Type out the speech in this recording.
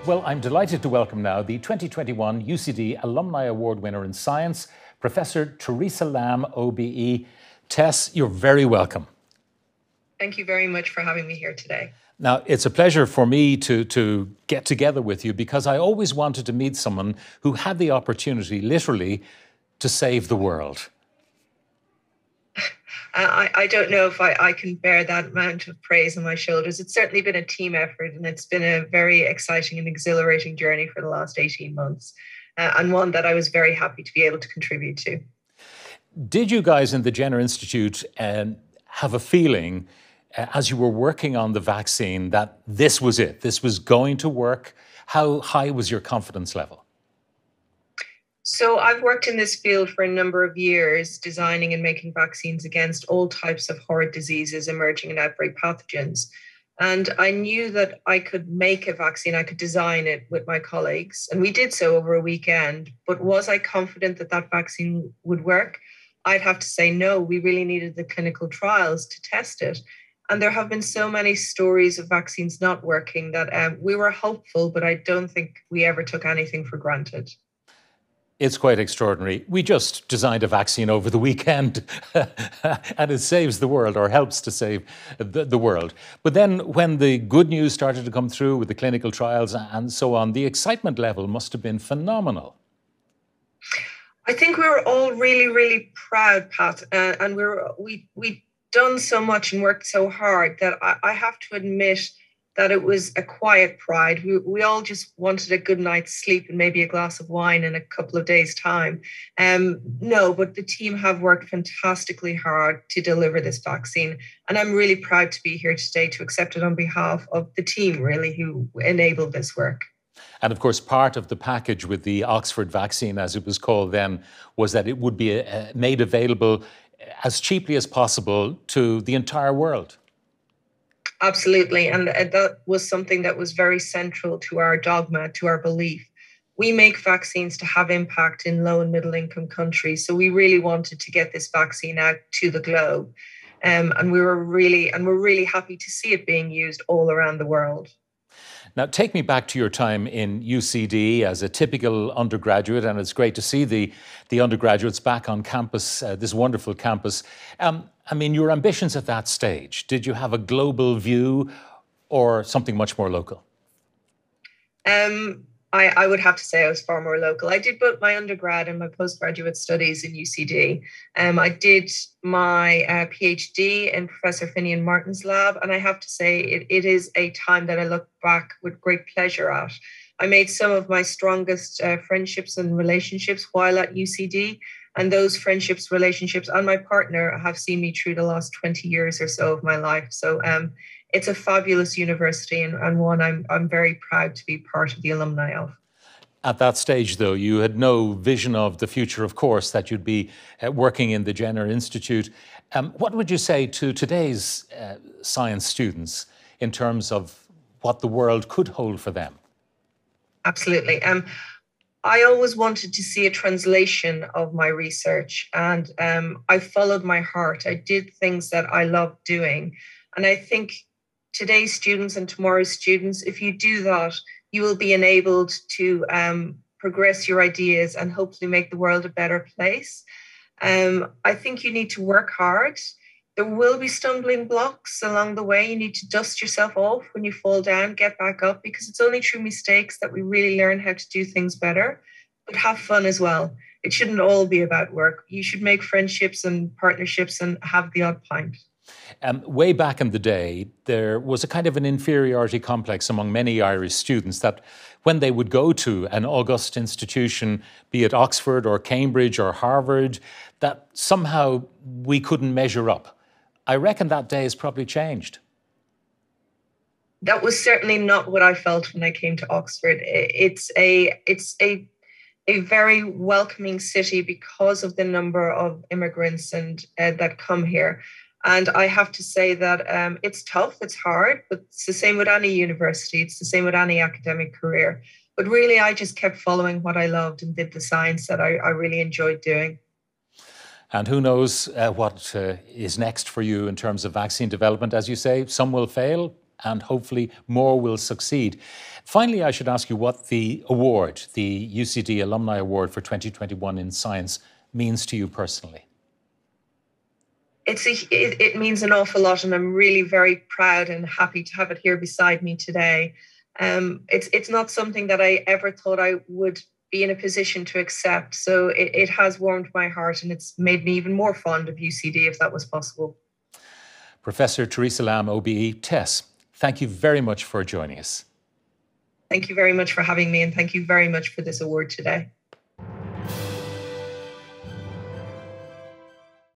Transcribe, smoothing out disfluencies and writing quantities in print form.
Well, I'm delighted to welcome now the 2021 UCD Alumni Award winner in Science, Professor Teresa Lambe, OBE. Tess, you're very welcome. Thank you very much for having me here today. Now, it's a pleasure for me to get together with you because I always wanted to meet someone who had the opportunity, literally, to save the world. I don't know if I can bear that amount of praise on my shoulders. It's certainly been a team effort, and it's been a very exciting and exhilarating journey for the last 18 months, and one that I was very happy to be able to contribute to. Did you guys in the Jenner Institute have a feeling as you were working on the vaccine that this was it, this was going to work? How high was your confidence level? So I've worked in this field for a number of years, designing and making vaccines against all types of horrid diseases emerging in outbreak pathogens. And I knew that I could make a vaccine, I could design it with my colleagues. And we did so over a weekend. But was I confident that that vaccine would work? I'd have to say no. We really needed the clinical trials to test it. And there have been so many stories of vaccines not working that we were hopeful, but I don't think we ever took anything for granted. It's quite extraordinary. We just designed a vaccine over the weekend and it saves the world, or helps to save the world. But then when the good news started to come through with the clinical trials and so on, the excitement level must have been phenomenal. I think we were all really, really proud, Pat, and we'd done so much and worked so hard that I have to admit that it was a quiet pride. We all just wanted a good night's sleep and maybe a glass of wine in a couple of days' time. No, but the team have worked fantastically hard to deliver this vaccine. And I'm really proud to be here today to accept it on behalf of the team, really, who enabled this work. And of course, part of the package with the Oxford vaccine, as it was called then, was that it would be made available as cheaply as possible to the entire world. Absolutely. And that was something that was very central to our dogma, to our belief. We make vaccines to have impact in low and middle income countries. So we really wanted to get this vaccine out to the globe. And we're really happy to see it being used all around the world. Now, take me back to your time in UCD as a typical undergraduate, and it's great to see the undergraduates back on campus, this wonderful campus. I mean, your ambitions at that stage, did you have a global view or something much more local? I would have to say I was far more local. I did both my undergrad and my postgraduate studies in UCD. I did my PhD in Professor Finian Martin's lab, and I have to say it is a time that I look back with great pleasure at. I made some of my strongest friendships and relationships while at UCD, and those friendships, relationships, and my partner have seen me through the last 20 years or so of my life. So it's a fabulous university and one I'm very proud to be part of the alumni of. At that stage, though, you had no vision of the future, of course, that you'd be working in the Jenner Institute. What would you say to today's science students in terms of what the world could hold for them? Absolutely. I always wanted to see a translation of my research, and I followed my heart. I did things that I loved doing. And I think today's students and tomorrow's students, if you do that, you will be enabled to progress your ideas and hopefully make the world a better place. I think you need to work hard. There will be stumbling blocks along the way. You need to dust yourself off when you fall down, get back up, because it's only through mistakes that we really learn how to do things better. But have fun as well. It shouldn't all be about work. You should make friendships and partnerships and have the odd pint. Way back in the day, there was a kind of an inferiority complex among many Irish students that when they would go to an august institution, be it Oxford or Cambridge or Harvard, that somehow we couldn't measure up. I reckon that day has probably changed. That was certainly not what I felt when I came to Oxford. It's a very welcoming city because of the number of immigrants and that come here. And I have to say that it's tough, it's hard, but it's the same with any university. It's the same with any academic career. But really, I just kept following what I loved and did the science that I really enjoyed doing. And who knows what is next for you in terms of vaccine development. As you say, some will fail and hopefully more will succeed. Finally, I should ask you what the award, the UCD Alumni Award for 2021 in Science, means to you personally. It means an awful lot, and I'm really very proud and happy to have it here beside me today. It's not something that I ever thought I would be in a position to accept. So it has warmed my heart, and it's made me even more fond of UCD if that was possible. Professor Teresa Lambe, OBE, Tess, thank you very much for joining us. Thank you very much for having me, and thank you very much for this award today.